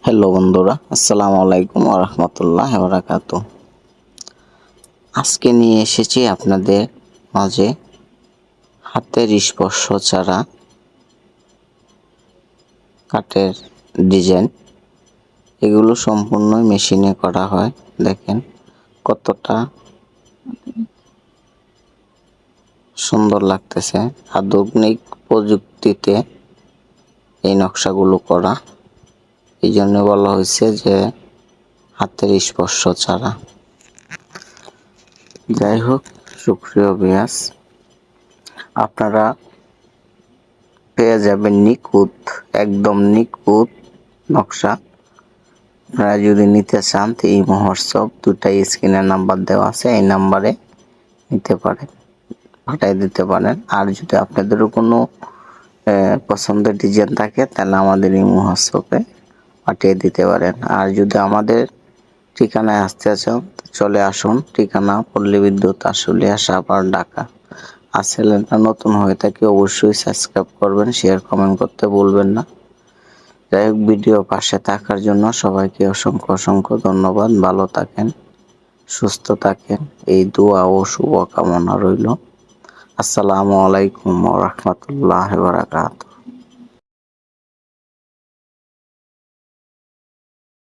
Hello বন্ধুরা, আসসালামু আলাইকুম ওয়া রাহমাতুল্লাহি ওয়া বারাকাতুহু। আজকে নিয়ে এসেছি আপনাদের মাঝে হাতের স্পর্শ ছাড়া কাঠের ডিজাইন। এগুলো সম্পূর্ণই মেশিনে করা হয়। দেখেন কতটা সুন্দর লাগতেছে। আধুনিক প্রযুক্তিতে এই নকশাগুলো করা, এই জন্য বলা হয়েছে যে হাতের স্পর্শ ছাড়া। যাই হোক, সুপ্রিয় ভিউয়ার্স, আপনারা পেয়ে যাবেন একদম নিখুঁত নকশা। আপনারা যদি নিতে চান তো এই মহোৎসব দুটাই স্ক্রিনের নাম্বার দেওয়া আছে, এই নাম্বারে নিতে পারেন, পাঠিয়ে দিতে পারেন। আর যদি আপনাদেরও কোনো পছন্দের ডিজাইন থাকে তাহলে আমাদের এই মহোৎসবে পাঠিয়ে দিতে পারেন। আর যদি আমাদের ঠিকানায় আসতে চান চলে আসুন। ঠিকানা পল্লী বিদ্যুৎ আশুলিয়া সাভার ঢাকা। আর চ্যানেলটা নতুন হয়ে থাকে অবশ্যই সাবস্ক্রাইব করবেন, শেয়ার কমেন্ট করতে ভুলবেন না। যাই হোক, ভিডিও পাশে থাকার জন্য সবাইকে অসংখ্য অসংখ্য ধন্যবাদ। ভালো থাকেন, সুস্থ থাকেন, এই দোয়া ও শুভকামনা রইল। আসসালামু আলাইকুম ওয়া রাহমাতুল্লাহি ওয়া বারাকাতুহু।